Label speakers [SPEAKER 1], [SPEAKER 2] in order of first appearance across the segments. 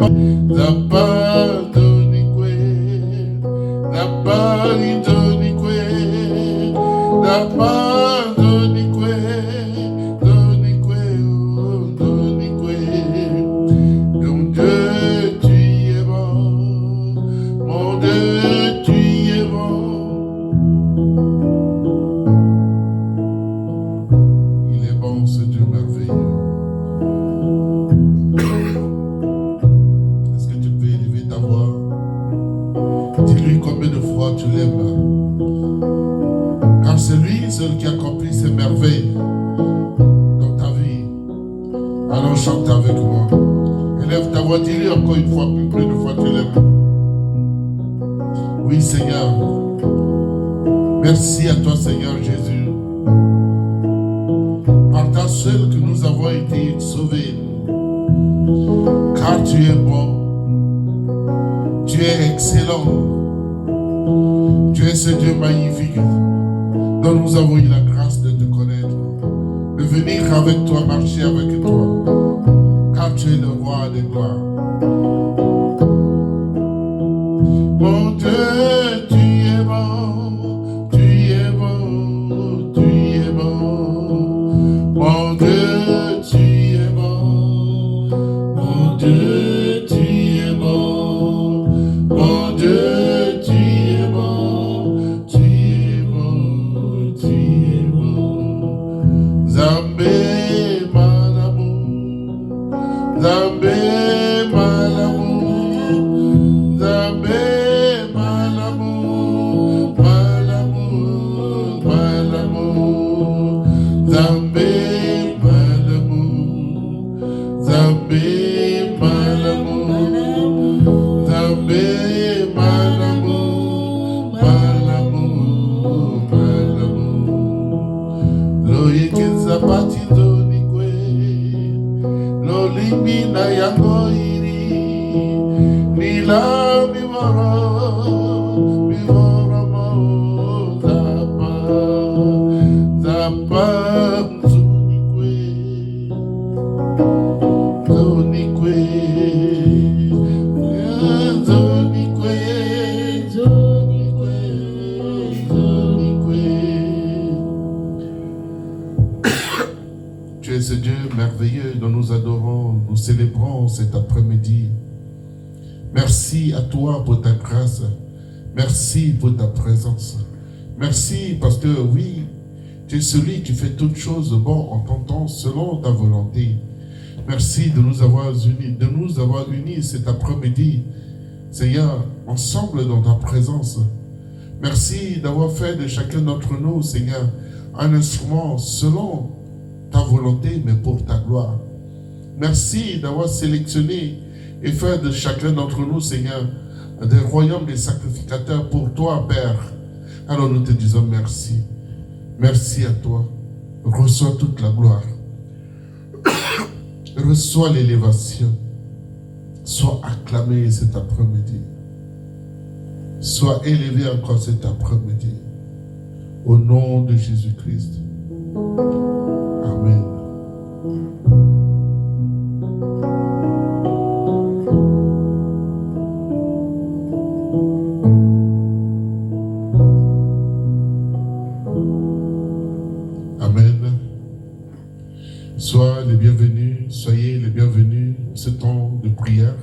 [SPEAKER 1] Zapandonique, Zapandonique, Zapandonique, Donique, Donique. Mon Dieu, tu es bon. Mon Dieu, tu es bon. Il est bon, ce Dieu merveilleux. Est-ce que tu peux élever ta voix? Dis-lui combien de fois tu l'aimes. Car c'est lui seul qui accomplit ces merveilles dans ta vie. Alors chante avec moi. Élève ta voix, dis-lui encore une fois, combien de fois tu l'aimes. Oui Seigneur. Merci à toi Seigneur Jésus. Par ta seule que nous avons été sauvés. Car tu es bon. Tu es excellent. Tu es ce Dieu magnifique dont nous avons eu la grâce de te connaître, de venir avec toi, marcher avec toi, car tu es le roi des gloires. Mon Dieu, tu es bon, tu es bon, tu es bon. Mon Dieu, tu es bon, mon Dieu, tu es bon, mon Dieu, tu es bon, tu es bon, tu es bon. Zambé malamu, Zambé malamu, Zambé malamu, malamu, malamu, Zambé malamu, Zambé malamu, Zambé malamu, malamu, malamu. Loye kinzapati donikwe, lolimi na yango iri, nila mivoro mo zapa, zapa mzunikwe, zonikwe, zonikwe, zonikwe, zonikwe. Tu es ce Dieu merveilleux dont nous adorons, nous célébrons cet après-midi. Merci à toi pour ta grâce. Merci pour ta présence. Merci parce que oui, tu es celui qui fait toutes choses bon en ton temps selon ta volonté. Merci de nous avoir unis cet après-midi, Seigneur, ensemble dans ta présence. Merci d'avoir fait de chacun d'entre nous, Seigneur, un instrument selon ta volonté, mais pour ta gloire. Merci d'avoir sélectionné et fait de chacun d'entre nous, Seigneur, des royaumes des sacrificateurs pour toi, Père. Alors nous te disons merci. Merci à toi. Reçois toute la gloire. Reçois l'élévation. Sois acclamé cet après-midi. Sois élevé encore cet après-midi. Au nom de Jésus-Christ. Amen. Amen. Soyez les bienvenus ce temps de prière,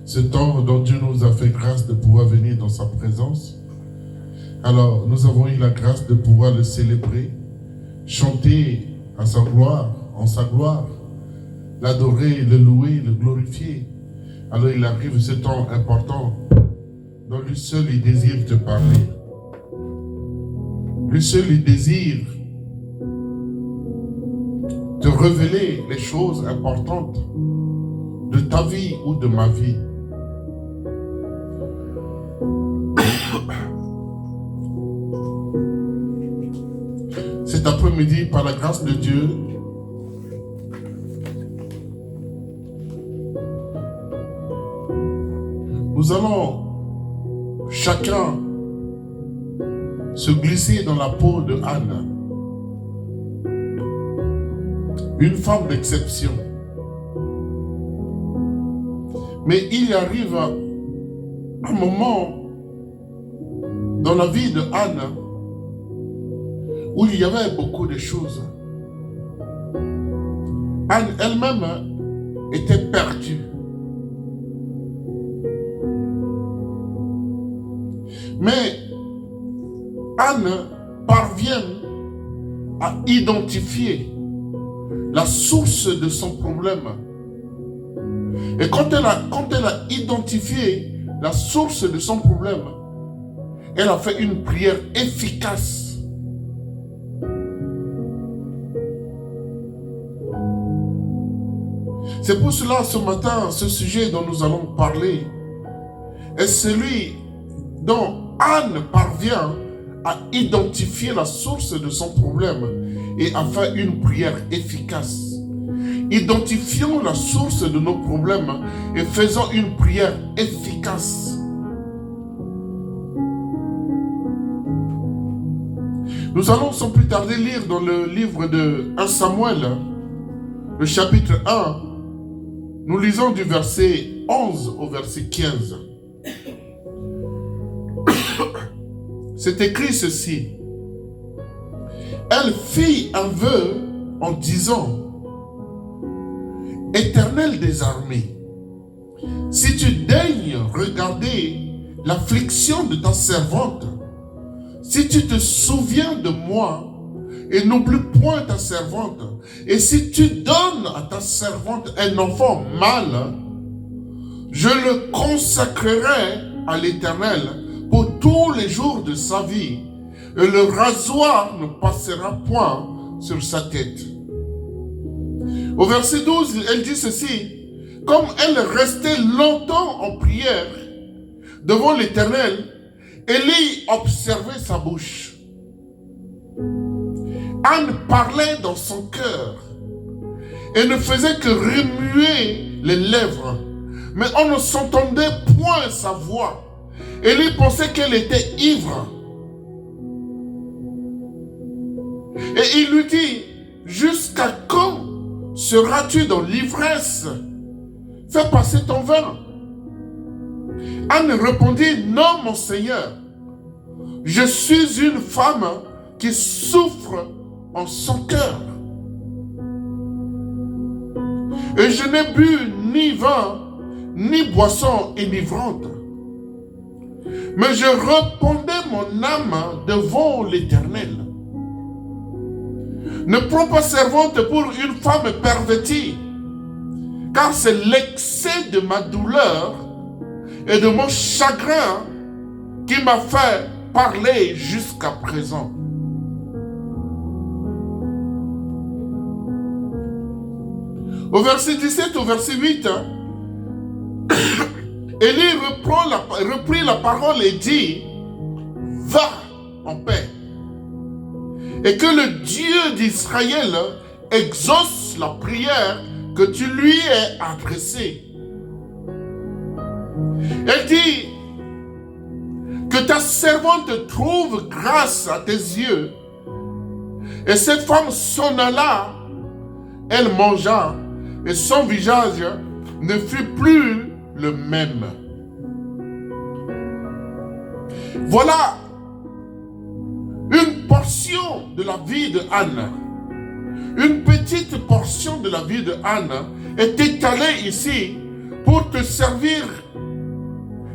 [SPEAKER 1] ce temps dont Dieu nous a fait grâce de pouvoir venir dans sa présence. Alors, nous avons eu la grâce de pouvoir le célébrer, chanter à sa gloire, en sa gloire, l'adorer, le louer, le glorifier. Alors il arrive ce temps important dont lui seul il désire te parler. Lui seul il désire te révéler les choses importantes de ta vie ou de ma vie. Cet après-midi, par la grâce de Dieu, nous allons chacun se glisser dans la peau de Anne, une femme d'exception. Mais il arrive un moment dans la vie de Anne où il y avait beaucoup de choses. Anne elle-même était perdue. Mais Anne parvient à identifier la source de son problème. Et quand elle a identifié la source de son problème, elle a fait une prière efficace. C'est pour cela, ce matin, ce sujet dont nous allons parler est celui dont Anne parvient à identifier la source de son problème et à faire une prière efficace. Identifions la source de nos problèmes et faisons une prière efficace. Nous allons sans plus tarder lire dans le livre de 1 Samuel, le chapitre 1. Nous lisons du verset 11 au verset 15. C'est écrit ceci. Elle fit un vœu en disant: Éternel des armées, si tu daignes regarder l'affliction de ta servante, si tu te souviens de moi et n'oublie point ta servante, et si tu donnes à ta servante un enfant mâle, je le consacrerai à l'Éternel pour tous les jours de sa vie, et le rasoir ne passera point sur sa tête. Au verset 12, elle dit ceci: comme elle restait longtemps en prière devant l'Éternel, Élie observait sa bouche. Anne parlait dans son cœur et ne faisait que remuer les lèvres, mais on ne s'entendait point sa voix. Élie pensait qu'elle était ivre. Et il lui dit: jusqu'à quand seras-tu dans l'ivresse? Fais passer ton vin. Anne répondit: non, mon Seigneur, je suis une femme qui souffre en son cœur. Et je n'ai bu ni vin, ni boisson enivrante. Mais je répandais mon âme devant l'Éternel. Ne prends pas servante pour une femme pervertie, car c'est l'excès de ma douleur et de mon chagrin qui m'a fait parler jusqu'à présent. Au verset 17, au verset 8, Élie reprit la parole et dit: va en paix, et que le Dieu d'Israël exauce la prière que tu lui es adressée. Elle dit: que ta servante trouve grâce à tes yeux. Et cette femme s'en alla, elle mangea, et son visage ne fut plus le même. Voilà une portion de la vie de Anne. Une petite portion de la vie de Anne est étalée ici pour te servir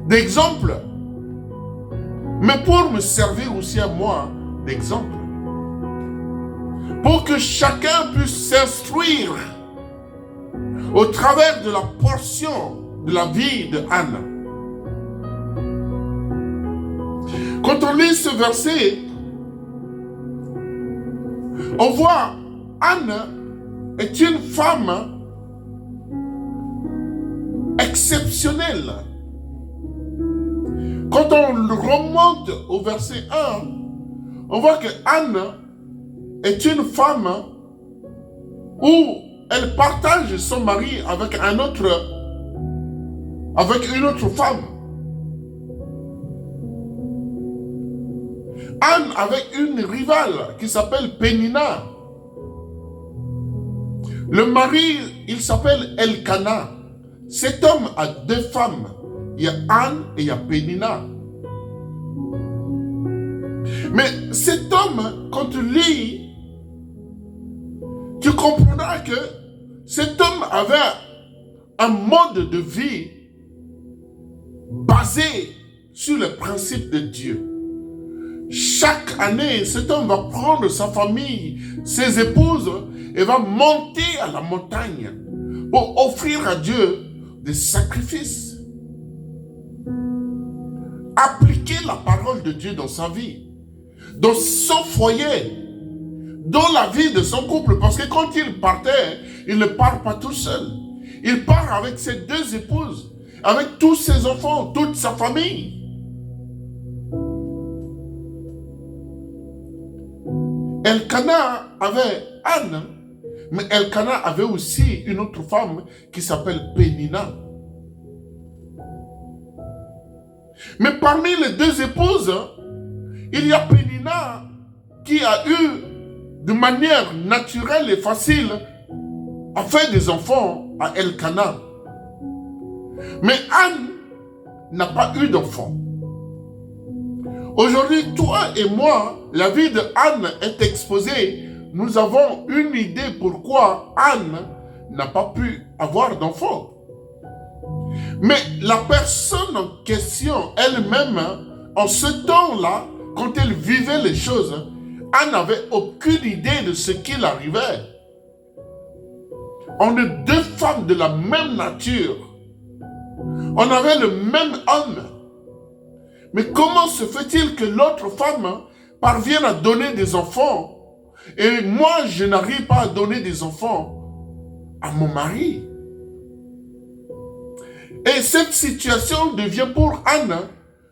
[SPEAKER 1] d'exemple, mais pour me servir aussi à moi d'exemple. Pour que chacun puisse s'instruire au travers de la portion de la vie de Anne. Quand on lit ce verset, on voit Anne est une femme exceptionnelle. Quand on remonte au verset 1, on voit que Anne est une femme où elle partage son mari avec une autre femme. Anne avec une rivale qui s'appelle Pénina. Le mari, il s'appelle Elkana. cet homme a 2 femmes. Il y a Anne et il y a Pénina. Mais cet homme, quand tu lis, tu comprendras que cet homme avait un mode de vie basé sur les principes de Dieu. Chaque année, cet homme va prendre sa famille, ses épouses, et va monter à la montagne pour offrir à Dieu des sacrifices. Appliquer la parole de Dieu dans sa vie, dans son foyer, dans la vie de son couple. Parce que quand il partait, il ne part pas tout seul. Il part avec ses 2 épouses, avec tous ses enfants, toute sa famille. Elkana avait Anne, mais Elkana avait aussi une autre femme qui s'appelle Pénina. Mais parmi les 2 épouses, il y a Pénina qui a eu de manière naturelle et facile à faire des enfants à Elkana. Mais Anne n'a pas eu d'enfants. Aujourd'hui, toi et moi, la vie de Anne est exposée. Nous avons une idée pourquoi Anne n'a pas pu avoir d'enfants. Mais la personne en question, elle-même, en ce temps-là, quand elle vivait les choses, Anne n'avait aucune idée de ce qui l'arrivait. On est 2 femmes de la même nature. On avait le même homme. Mais comment se fait-il que l'autre femme parvienne à donner des enfants et moi, je n'arrive pas à donner des enfants à mon mari? Et cette situation devient pour Anne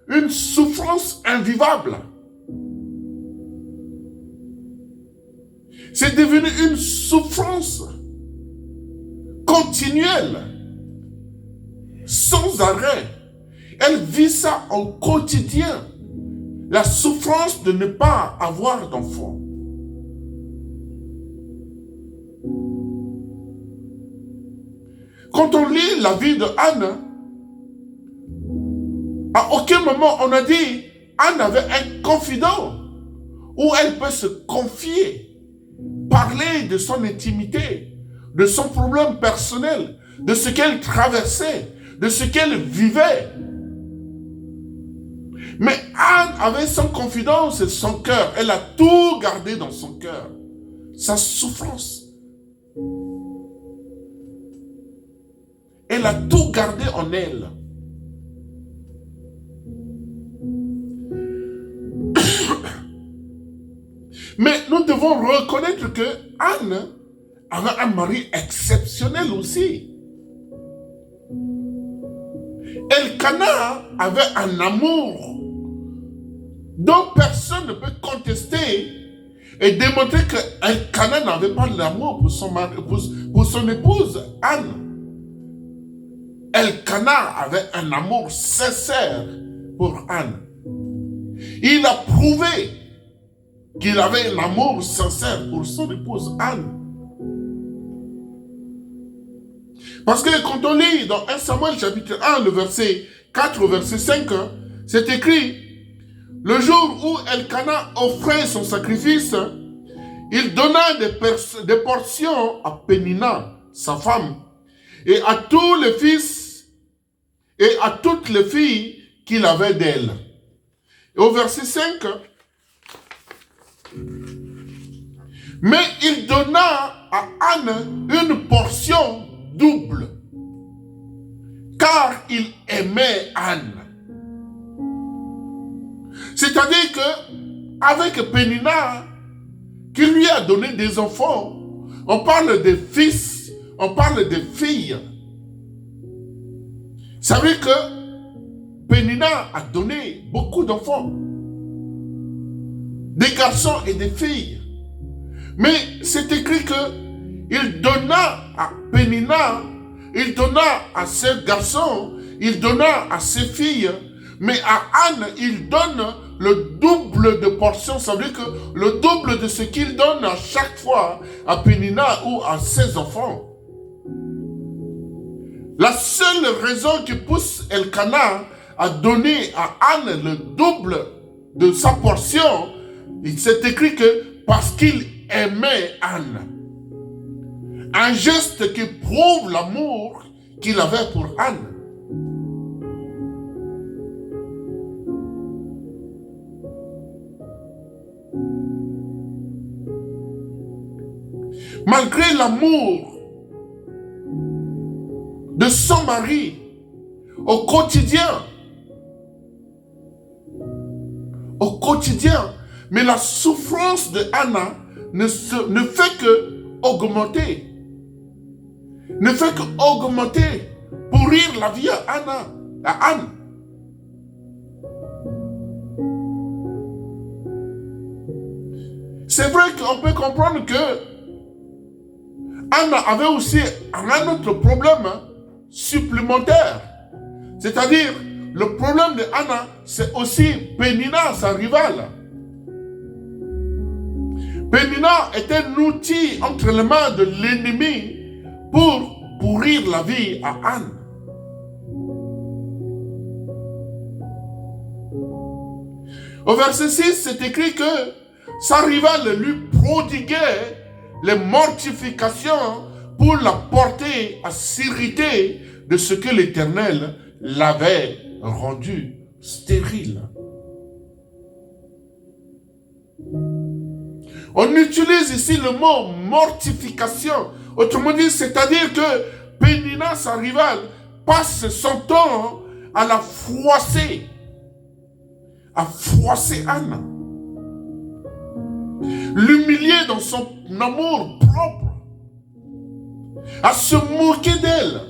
[SPEAKER 1] une souffrance invivable. C'est devenu une souffrance continuelle, sans arrêt. Elle vit ça au quotidien. La souffrance de ne pas avoir d'enfant. Quand on lit la vie de Anne, à aucun moment on a dit Anne avait un confident où elle peut se confier, parler de son intimité, de son problème personnel, de ce qu'elle traversait, de ce qu'elle vivait. Mais Anne avait son confidence et son cœur. Elle a tout gardé dans son cœur. Sa souffrance. Elle a tout gardé en elle. Mais nous devons reconnaître que Anne avait un mari exceptionnel aussi. Elkana avait un amour dont personne ne peut contester et démontrer que Elkana n'avait pas l'amour pour son mari, pour son épouse Anne. Elkana avait un amour sincère pour Anne. Il a prouvé qu'il avait un amour sincère pour son épouse Anne. Parce que quand on lit dans 1 Samuel chapitre 1, le verset 4 au verset 5, c'est écrit: le jour où Elkana offrait son sacrifice, il donna des portions à Pénina, sa femme, et à tous les fils et à toutes les filles qu'il avait d'elle. Et au verset 5, mais il donna à Anne une portion double, car il aimait Anne. C'est-à-dire que avec Pénina, qui lui a donné des enfants, on parle des fils, on parle des filles. Ça veut dire que Pénina a donné beaucoup d'enfants, des garçons et des filles. Mais c'est écrit que il donna à Pénina, il donna à ses garçons, il donna à ses filles, mais à Anne, il donne le double de portions. Ça veut dire que le double de ce qu'il donne à chaque fois à Pénina ou à ses enfants. La seule raison qui pousse Elkanah à donner à Anne le double de sa portion, il s'est écrit que parce qu'il aimait Anne. Un geste qui prouve l'amour qu'il avait pour Anne. Malgré l'amour de son mari au quotidien, mais la souffrance de Anna ne fait que augmenter, pourrir la vie à Anne. C'est vrai qu'on peut comprendre que Anna avait aussi un autre problème supplémentaire. C'est-à-dire, le problème de Anna, c'est aussi Pénina, sa rivale. Pénina est un outil entre les mains de l'ennemi pour pourrir la vie à Anne. Au verset 6, c'est écrit que sa rivale lui prodiguait les mortifications pour la porter à s'irriter de ce que l'Éternel l'avait rendu stérile. On utilise ici le mot mortification. Autrement dit, c'est-à-dire que Pénina, sa rivale, passe son temps à la froisser. À froisser Anne. L'humilier dans son amour propre. À se moquer d'elle.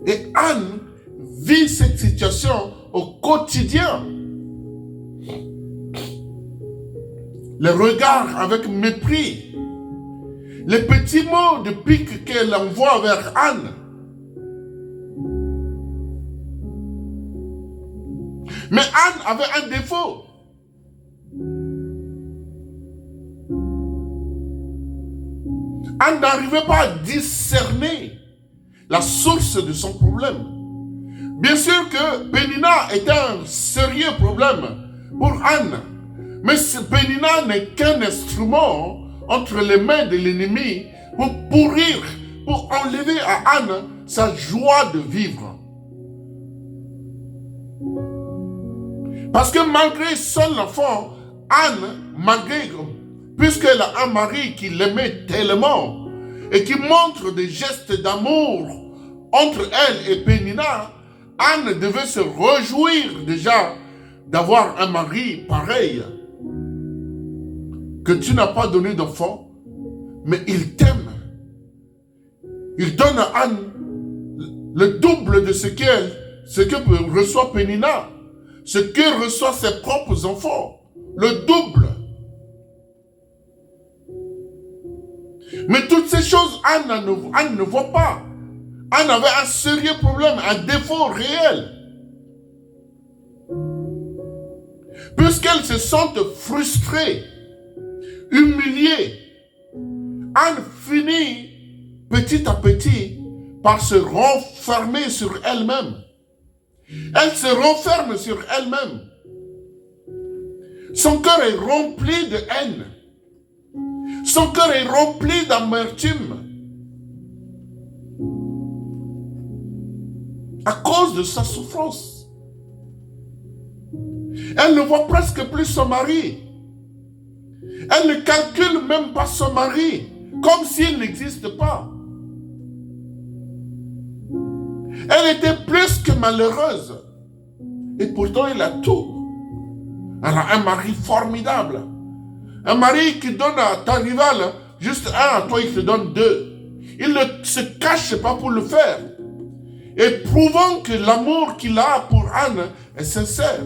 [SPEAKER 1] Et Anne vit cette situation au quotidien. Les regards avec mépris. Les petits mots de pique qu'elle envoie vers Anne. Mais Anne avait un défaut. Anne n'arrivait pas à discerner la source de son problème. Bien sûr que Pénina était un sérieux problème pour Anne. Mais Pénina n'est qu'un instrument entre les mains de l'ennemi pour pourrir, pour enlever à Anne sa joie de vivre. Parce que malgré son enfant, Anne, puisqu'elle a un mari qui l'aimait tellement et qui montre des gestes d'amour entre elle et Pénina, Anne devait se réjouir déjà d'avoir un mari pareil. Que tu n'as pas donné d'enfant, mais il t'aime. Il donne à Anne le double de ce que reçoit Pénina. Ce que reçoit ses propres enfants, le double. Mais toutes ces choses, Anne ne voit pas. Anne avait un sérieux problème, un défaut réel. Puisqu'elle se sent frustrée, humiliée, Anne finit petit à petit par se renfermer sur elle-même. Elle se renferme sur elle-même. Son cœur est rempli de haine. Son cœur est rempli d'amertume. À cause de sa souffrance. Elle ne voit presque plus son mari. Elle ne calcule même pas son mari, comme s'il n'existe pas. Elle était plus que malheureuse. Et pourtant, elle a tout. Elle a un mari formidable. Un mari qui donne à ta rivale juste un, à toi il te donne deux. Il ne se cache pas pour le faire. Et prouvant que l'amour qu'il a pour Anne est sincère.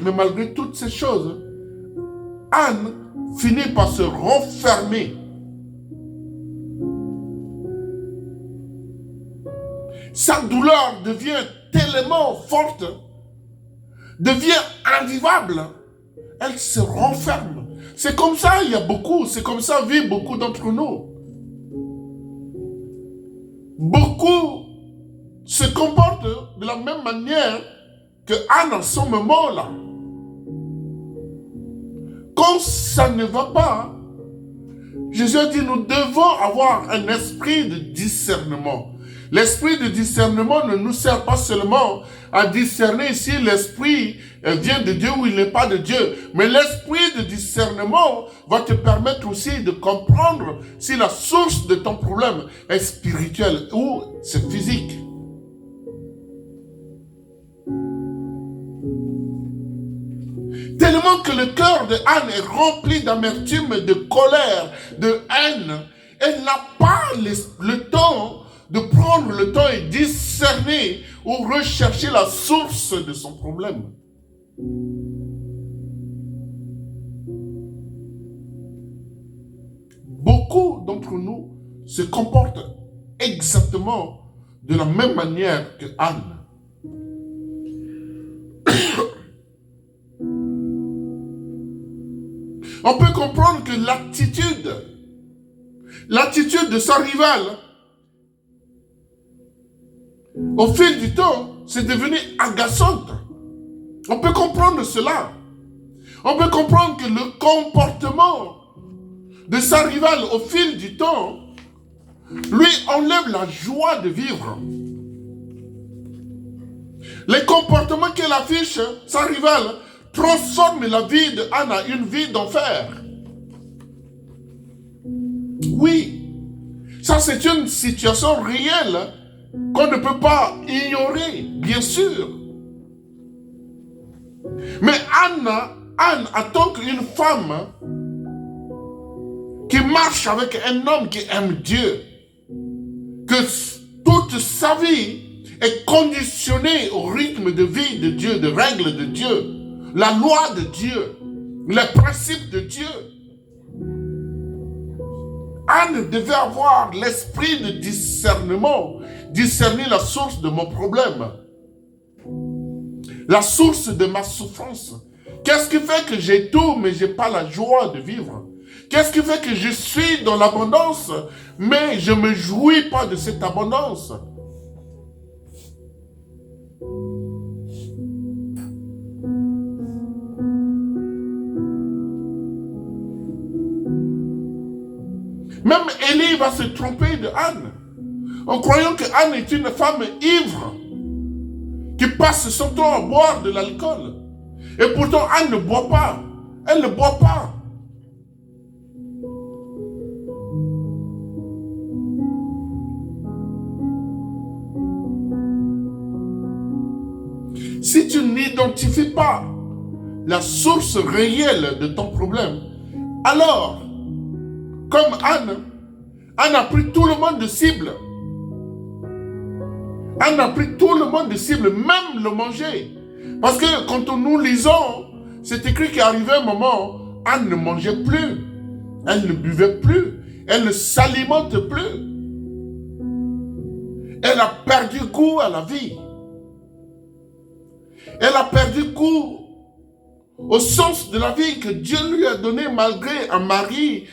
[SPEAKER 1] Mais malgré toutes ces choses, Anne finit par se renfermer. Sa douleur devient tellement forte, devient invivable. Elle se renferme. c'est comme ça, il y a beaucoup, c'est comme ça vivent beaucoup d'entre nous. Beaucoup se comportent de la même manière que Anne en ce moment-là. Quand ça ne va pas, Jésus dit, nous devons avoir un esprit de discernement. L'esprit de discernement ne nous sert pas seulement à discerner si l'esprit vient de Dieu ou il n'est pas de Dieu. Mais l'esprit de discernement va te permettre aussi de comprendre si la source de ton problème est spirituelle ou c'est physique. Tellement que le cœur de Anne est rempli d'amertume, de colère, de haine. Elle n'a pas le temps de prendre le temps et discerner ou rechercher la source de son problème. Beaucoup d'entre nous se comportent exactement de la même manière que Anne. On peut comprendre que l'attitude de sa rivale, au fil du temps, c'est devenu agaçante. On peut comprendre cela. On peut comprendre que le comportement de sa rivale au fil du temps lui enlève la joie de vivre. Les comportements qu'elle affiche, sa rivale, transforme la vie de Anne en une vie d'enfer. Oui, ça c'est une situation réelle qu'on ne peut pas ignorer, bien sûr. Mais Anne, en tant qu'une femme qui marche avec un homme qui aime Dieu, que toute sa vie est conditionnée au rythme de vie de Dieu, de règles de Dieu, la loi de Dieu, les principes de Dieu. Anne devait avoir l'esprit de discernement, discerner la source de mon problème, la source de ma souffrance. Qu'est-ce qui fait que j'ai tout, mais je n'ai pas la joie de vivre? Qu'est-ce qui fait que je suis dans l'abondance, mais je ne me jouis pas de cette abondance? Même Élie va se tromper de Anne, en croyant que Anne est une femme ivre, qui passe son temps à boire de l'alcool. Et pourtant, Anne ne boit pas. Elle ne boit pas. Si tu n'identifies pas la source réelle de ton problème, alors, comme Anne a pris tout le monde de cible. Anne a pris tout le monde de cible, même le manger. Parce que quand nous lisons, c'est écrit qu'arrivait un moment, Anne ne mangeait plus. Elle ne buvait plus. Elle ne s'alimente plus. Elle a perdu goût à la vie. Elle a perdu goût au sens de la vie que Dieu lui a donné malgré un mari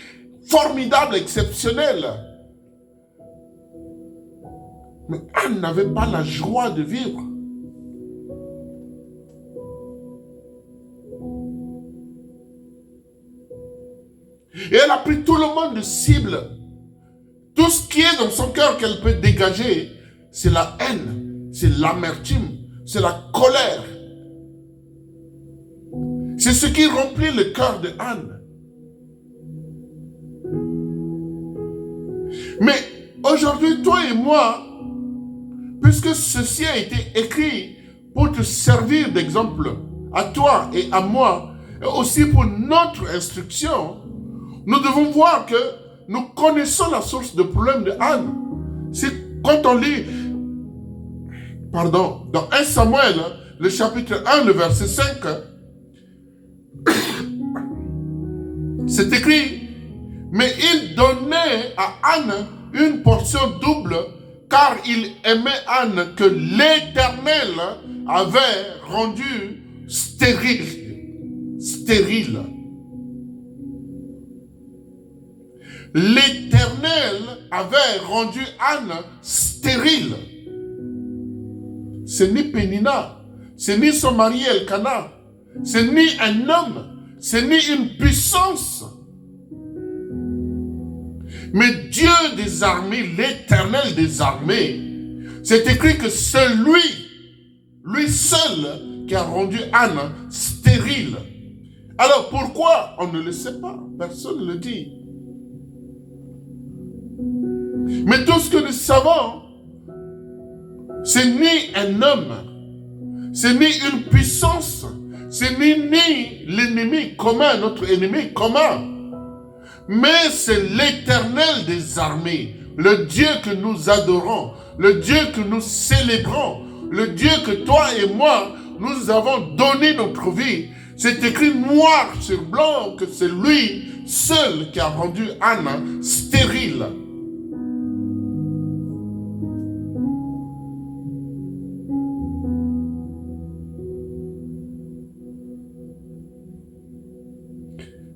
[SPEAKER 1] formidable, exceptionnel. Mais Anne n'avait pas la joie de vivre. Et elle a pris tout le monde de cible. Tout ce qui est dans son cœur qu'elle peut dégager, c'est la haine, c'est l'amertume, c'est la colère. C'est ce qui remplit le cœur de Anne. Mais aujourd'hui, toi et moi, puisque ceci a été écrit pour te servir d'exemple à toi et à moi, et aussi pour notre instruction, nous devons voir que nous connaissons la source de problème de Anne. C'est quand on lit, dans 1 Samuel, le chapitre 1, le verset 5, c'est écrit, mais il donnait à Anne une portion double, car il aimait Anne que l'Éternel avait rendue stérile. l'Éternel avait rendu Anne stérile. C'est ni Pénina, c'est ni son mari Elkana, c'est ni un homme, c'est ni une puissance. Mais Dieu des armées, l'Éternel des armées, c'est écrit que c'est lui seul qui a rendu Anne stérile. Alors pourquoi? On ne le sait pas, personne ne le dit. Mais tout ce que nous savons, c'est ni un homme, c'est ni une puissance, c'est ni l'ennemi commun, notre ennemi commun. Mais c'est l'Éternel des armées, le Dieu que nous adorons, le Dieu que nous célébrons, le Dieu que toi et moi, nous avons donné notre vie. C'est écrit noir sur blanc que c'est lui seul qui a rendu Anne stérile.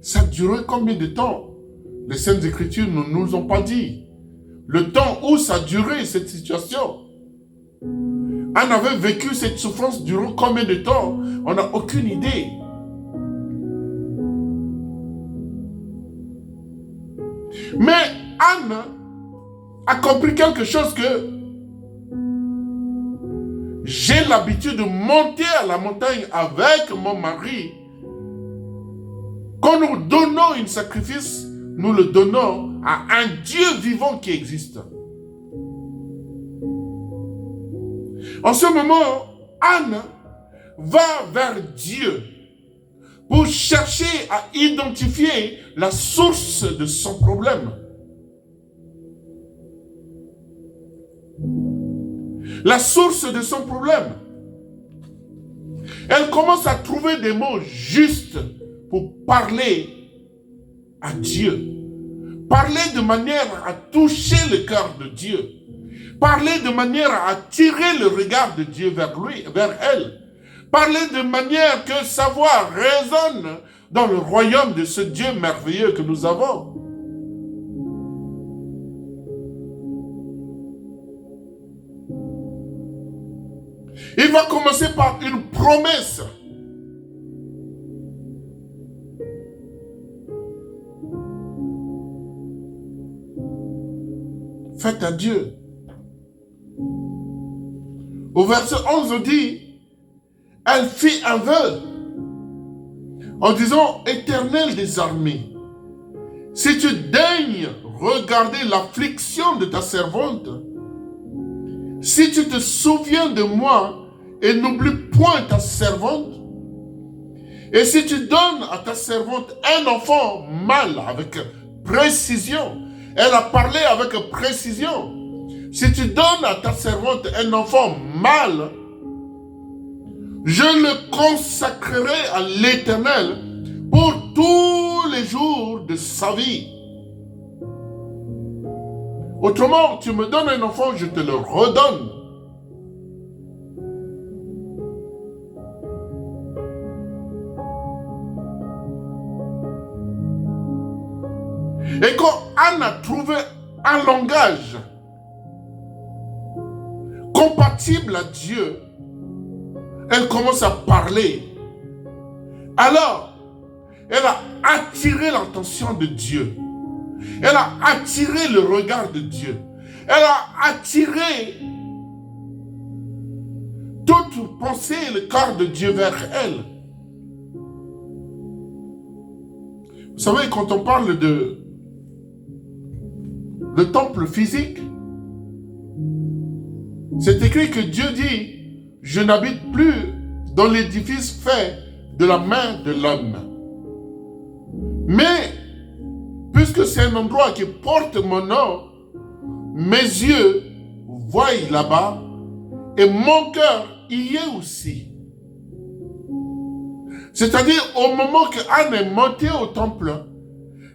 [SPEAKER 1] Ça a duré combien de temps? Les Saintes Écritures ne nous ont pas dit. Le temps où ça a duré, cette situation. Anne avait vécu cette souffrance durant combien de temps? On n'a aucune idée. Mais Anne a compris quelque chose que j'ai l'habitude de monter à la montagne avec mon mari. Quand nous donnons un sacrifice, nous le donnons à un Dieu vivant qui existe. En ce moment, Anne va vers Dieu pour chercher à identifier la source de son problème. La source de son problème. Elle commence à trouver des mots justes pour parler à Dieu. Parler de manière à toucher le cœur de Dieu. Parler de manière à attirer le regard de Dieu vers lui, vers elle. Parler de manière que sa voix résonne dans le royaume de ce Dieu merveilleux que nous avons. Il va commencer par une promesse. Faites à Dieu. Au verset 11, on dit, elle fit un vœu en disant, Éternel des armées, si tu daignes regarder l'affliction de ta servante, si tu te souviens de moi et n'oublie point ta servante, et si tu donnes à ta servante un enfant mâle avec précision, elle a parlé avec précision. Si tu donnes à ta servante un enfant mâle, je le consacrerai à l'Éternel pour tous les jours de sa vie. Autrement, tu me donnes un enfant, je te le redonne. Et quand Anne a trouvé un langage compatible à Dieu, elle commence à parler. Alors, elle a attiré l'attention de Dieu. Elle a attiré le regard de Dieu. Elle a attiré toute pensée et le cœur de Dieu vers elle. Vous savez, quand on parle de le temple physique, c'est écrit que Dieu dit, je n'habite plus dans l'édifice fait de la main de l'homme. Mais, puisque c'est un endroit qui porte mon nom, mes yeux voient là-bas et mon cœur y est aussi. C'est-à-dire, au moment que Anne est montée au temple,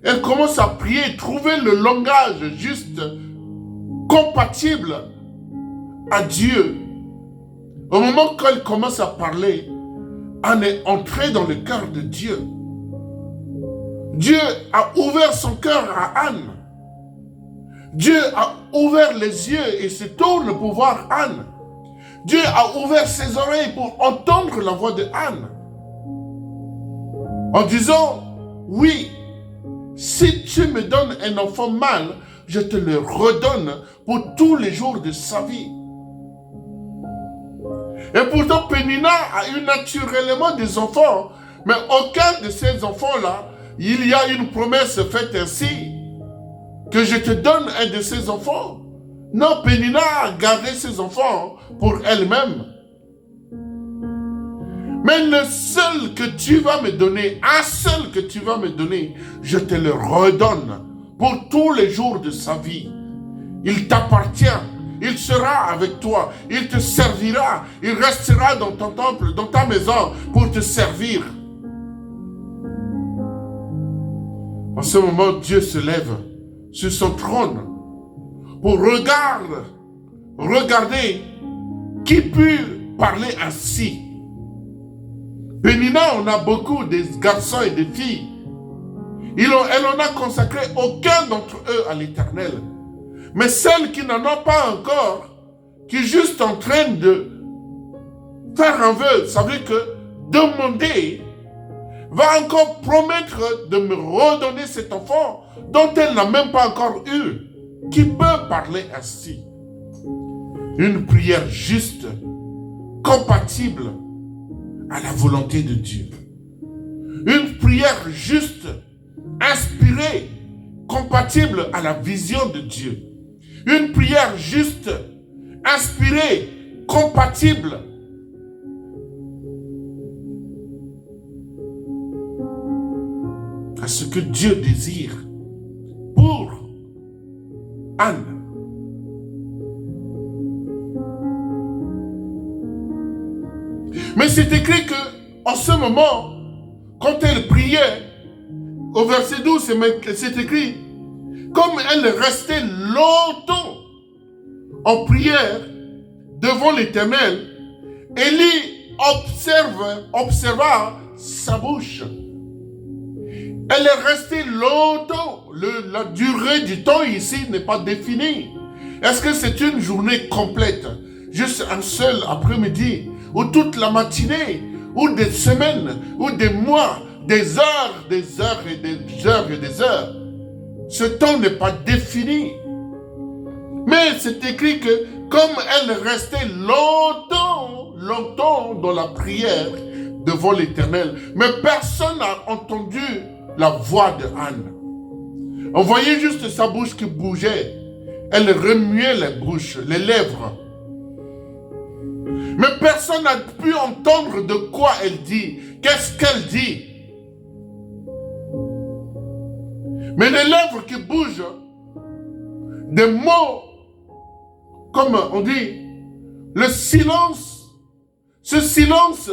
[SPEAKER 1] elle commence à prier, trouver le langage juste, compatible à Dieu. Au moment qu'elle commence à parler, Anne est entrée dans le cœur de Dieu. Dieu a ouvert son cœur à Anne. Dieu a ouvert les yeux et se tourne pour voir Anne. Dieu a ouvert ses oreilles pour entendre la voix de Anne. En disant, oui, si tu me donnes un enfant mâle, je te le redonne pour tous les jours de sa vie. Et pourtant, Pénina a eu naturellement des enfants, mais aucun de ces enfants-là, il y a une promesse faite ainsi, que je te donne un de ces enfants. Non, Pénina a gardé ses enfants pour elle-même. Mais le seul que tu vas me donner, un seul que tu vas me donner, je te le redonne pour tous les jours de sa vie. Il t'appartient, il sera avec toi, il te servira, il restera dans ton temple, dans ta maison pour te servir. En ce moment, Dieu se lève sur son trône pour regarder qui peut parler ainsi. Pénina, on a beaucoup de garçons et de filles. Elle en a consacré aucun d'entre eux à l'Éternel. Mais celle qui n'en a pas encore, qui est juste en train de faire un vœu, ça veut dire que demander, va encore promettre de me redonner cet enfant dont elle n'a même pas encore eu, qui peut parler ainsi. Une prière juste, compatible à la volonté de Dieu. Une prière juste, inspirée, compatible à la vision de Dieu. Une prière juste, inspirée, compatible à ce que Dieu désire pour Anne. Mais c'est écrit que en ce moment, quand elle priait, au verset 12, c'est écrit, comme elle restait longtemps en prière devant l'Éternel, Élie observa sa bouche. Elle est restée longtemps. La durée du temps ici n'est pas définie. Est-ce que c'est une journée complète, juste un seul après-midi, ou toute la matinée, ou des semaines, ou des mois, des heures et des heures et des heures? Ce temps n'est pas défini. Mais c'est écrit que comme elle restait longtemps dans la prière devant l'Éternel, mais personne n'a entendu la voix de Anne. On voyait juste sa bouche qui bougeait. Elle remuait les lèvres. Mais personne n'a pu entendre de quoi elle dit. Qu'est-ce qu'elle dit? Mais les lèvres qui bougent, des mots, comme on dit, le silence, ce silence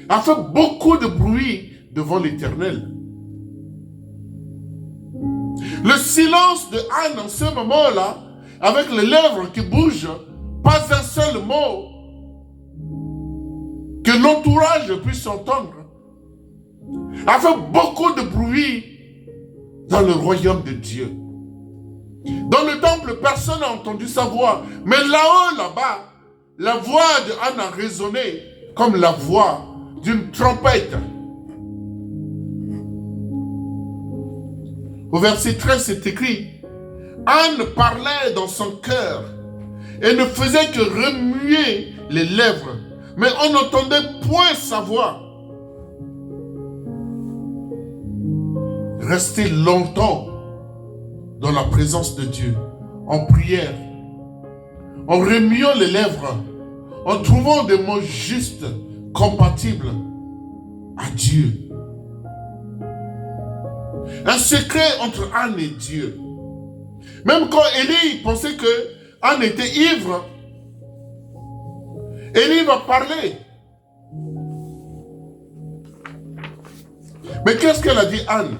[SPEAKER 1] a fait beaucoup de bruit devant l'Éternel. Le silence de Anne en ce moment-là, avec les lèvres qui bougent, pas un seul mot que l'entourage puisse entendre, a fait beaucoup de bruit dans le royaume de Dieu. Dans le temple, personne n'a entendu sa voix. Mais là-haut, là-bas, la voix de Anne a résonné comme la voix d'une trompette. Au verset 13, c'est écrit, Anne parlait dans son cœur et ne faisait que remuer les lèvres, mais on n'entendait point sa voix. Rester longtemps dans la présence de Dieu, en prière, en remuant les lèvres, en trouvant des mots justes, compatibles à Dieu. Un secret entre Anne et Dieu. Même quand Élie pensait que Anne était ivre, Élie va parler. Mais qu'est-ce qu'elle a dit, Anne?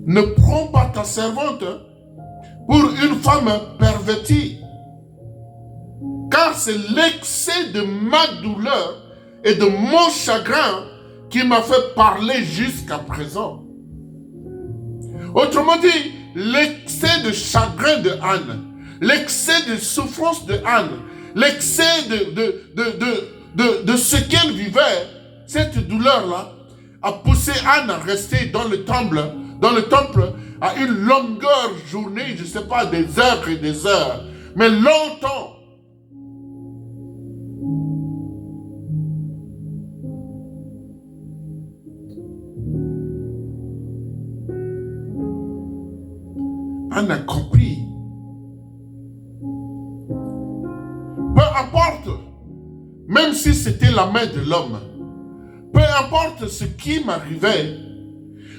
[SPEAKER 1] Ne prends pas ta servante pour une femme pervertie, car c'est l'excès de ma douleur et de mon chagrin qui m'a fait parler jusqu'à présent. Autrement dit, l'excès de chagrin de Anne, l'excès de souffrance de Anne, l'excès de ce qu'elle vivait, cette douleur-là, a poussé Anne à rester dans le temple à une longueur journée, je ne sais pas, des heures et des heures, mais longtemps. Anne a compris. Peu importe, même si c'était la main de l'homme, peu importe ce qui m'arrivait,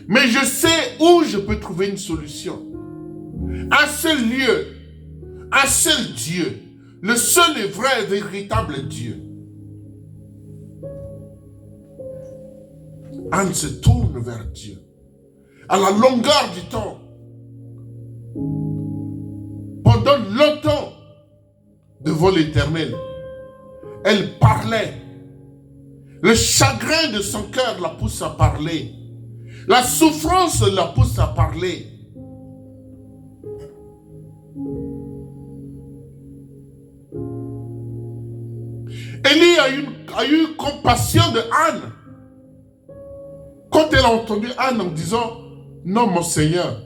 [SPEAKER 1] mais je sais où je peux trouver une solution. Un seul lieu, un seul Dieu, le seul et vrai et véritable Dieu. Anne se tourne vers Dieu. À la longueur du temps, pendant longtemps, devant l'Éternel, elle parlait. Le chagrin de son cœur la pousse à parler. La souffrance la pousse à parler. Élie a eu compassion de Anne. Quand elle a entendu Anne en disant, non mon Seigneur,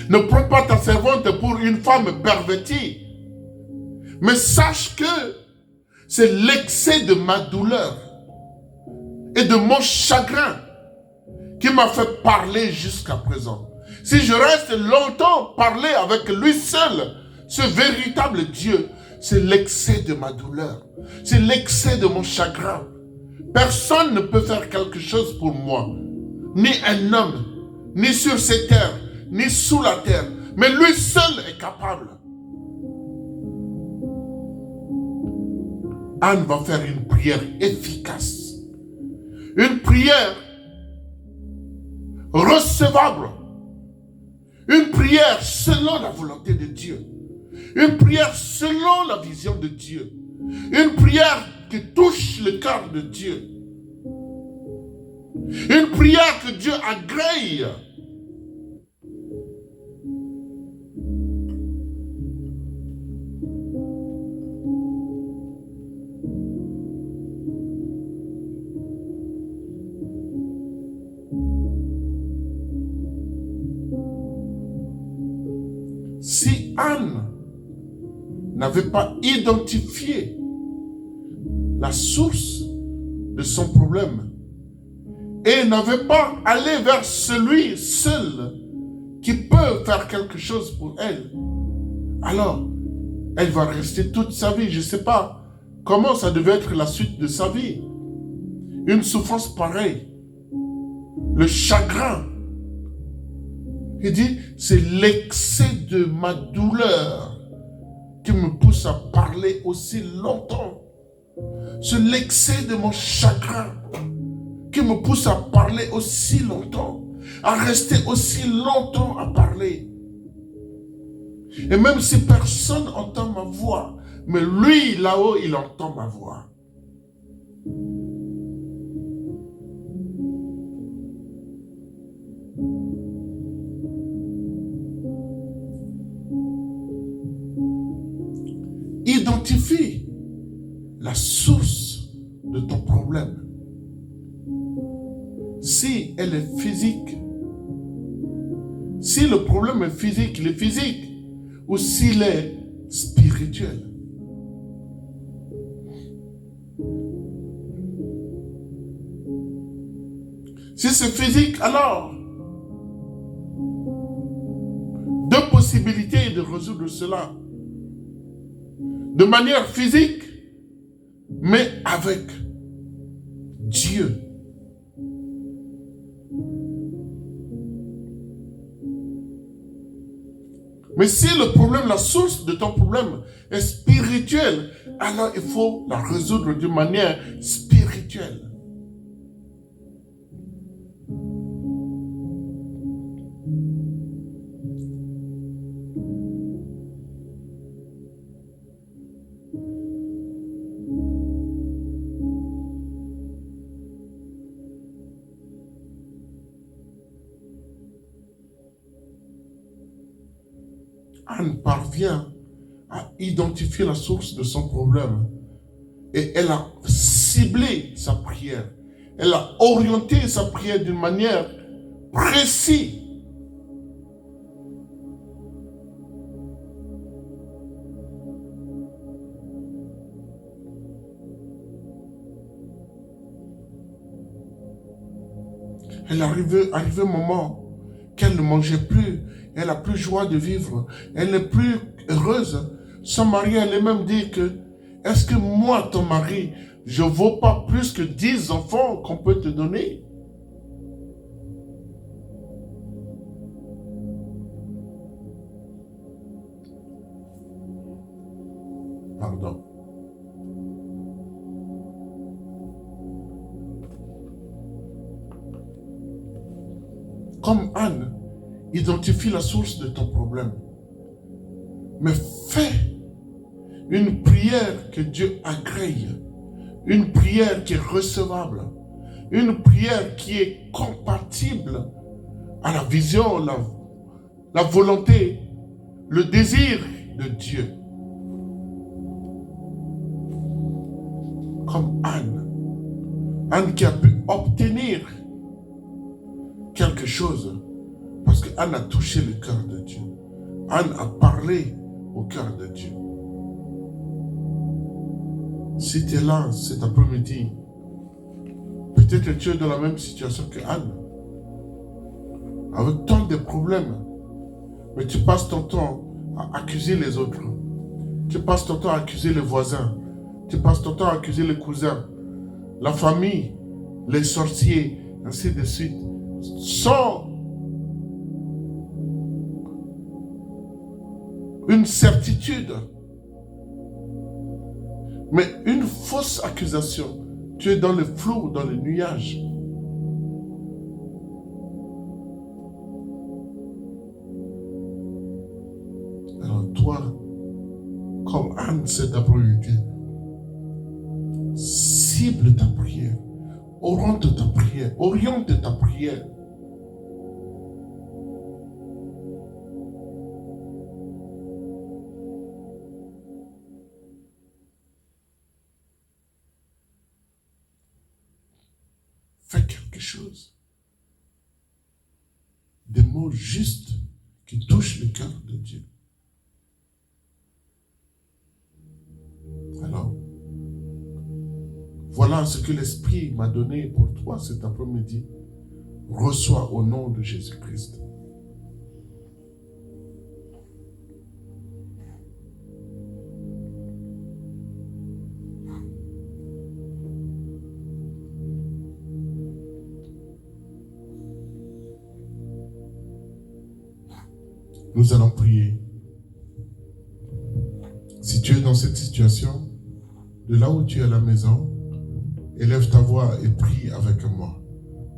[SPEAKER 1] ne prends pas ta servante pour une femme pervertie, mais sache que c'est l'excès de ma douleur et de mon chagrin qui m'a fait parler jusqu'à présent. Si je reste longtemps parler avec lui seul, ce véritable Dieu, c'est l'excès de ma douleur, c'est l'excès de mon chagrin. Personne ne peut faire quelque chose pour moi, ni un homme, ni sur cette terre, ni sous la terre, mais lui seul est capable. Anne va faire une prière efficace, une prière recevable, une prière selon la volonté de Dieu, une prière selon la vision de Dieu, une prière qui touche le cœur de Dieu, une prière que Dieu agrée. Si Anne n'avait pas identifié la source de son problème et n'avait pas allé vers celui seul qui peut faire quelque chose pour elle, alors elle va rester toute sa vie. Je ne sais pas comment ça devait être la suite de sa vie. Une souffrance pareille, le chagrin. Il dit, c'est l'excès de ma douleur qui me pousse à parler aussi longtemps. C'est l'excès de mon chagrin qui me pousse à parler aussi longtemps, à rester aussi longtemps à parler. Et même si personne n'entend ma voix, mais lui, là-haut, il entend ma voix. Identifie la source de ton problème. Si elle est physique, si le problème est physique, il est physique, ou s'il est spirituel. Si c'est physique, alors, deux possibilités de résoudre cela. De manière physique, mais avec Dieu. Mais si le problème, la source de ton problème est spirituelle, alors il faut la résoudre de manière spirituelle. Anne parvient à identifier la source de son problème et elle a ciblé sa prière. Elle a orienté sa prière d'une manière précise. Elle arrivait un moment qu'elle ne mangeait plus, elle n'a plus joie de vivre, elle n'est plus heureuse. Son mari allait même dire que, est-ce que moi, ton mari, je ne vaux pas plus que 10 enfants qu'on peut te donner? Pardon. Comme Anne, identifie la source de ton problème. Mais fais une prière que Dieu agrée. Une prière qui est recevable. Une prière qui est compatible à la vision, la volonté, le désir de Dieu. Comme Anne. Anne qui a pu obtenir quelque chose parce qu'Anne a touché le cœur de Dieu. Anne a parlé au cœur de Dieu. Si tu es là cet après-midi, peut-être que tu es dans la même situation que Anne, avec tant de problèmes, mais tu passes ton temps à accuser les autres. Tu passes ton temps à accuser les voisins. Tu passes ton temps à accuser les cousins, la famille, les sorciers, ainsi de suite. Sans une certitude, mais une fausse accusation. Tu es dans le flou, dans le nuage. Alors toi, comme Anne cet après-midi, cible ta prière, oriente ta prière. Fais quelque chose. Des mots justes qui touchent le cœur de Dieu. Alors, voilà ce que l'Esprit m'a donné pour toi cet après-midi. Reçois au nom de Jésus-Christ. Nous allons prier. Si tu es dans cette situation, de là où tu es à la maison, élève ta voix et prie avec moi.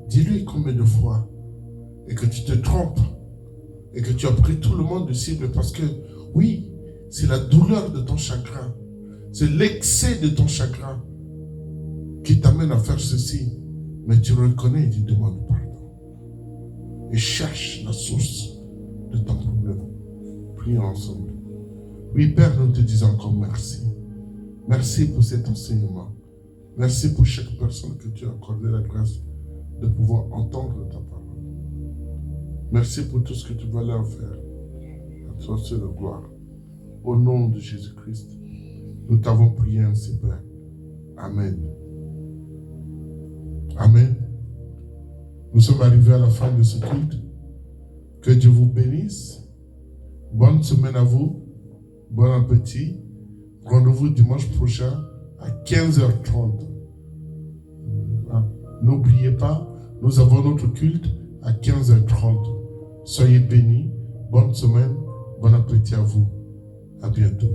[SPEAKER 1] Dis-lui combien de fois et que tu te trompes et que tu as pris tout le monde de cible parce que, oui, c'est la douleur de ton chagrin, c'est l'excès de ton chagrin qui t'amène à faire ceci. Mais tu reconnais et tu demandes pardon. Et cherche la source de ton problème. Prions ensemble. Oui, Père, nous te disons encore merci. Merci pour cet enseignement. Merci pour chaque personne que tu as accordé la grâce de pouvoir entendre ta parole. Merci pour tout ce que tu vas leur faire. À toi seul la gloire. Au nom de Jésus-Christ, nous t'avons prié ainsi, Père. Amen. Amen. Nous sommes arrivés à la fin de ce culte. Que Dieu vous bénisse. Bonne semaine à vous. Bon appétit. Rendez-vous dimanche prochain à 15h30. N'oubliez pas, nous avons notre culte à 15h30. Soyez bénis. Bonne semaine. Bon appétit à vous. À bientôt.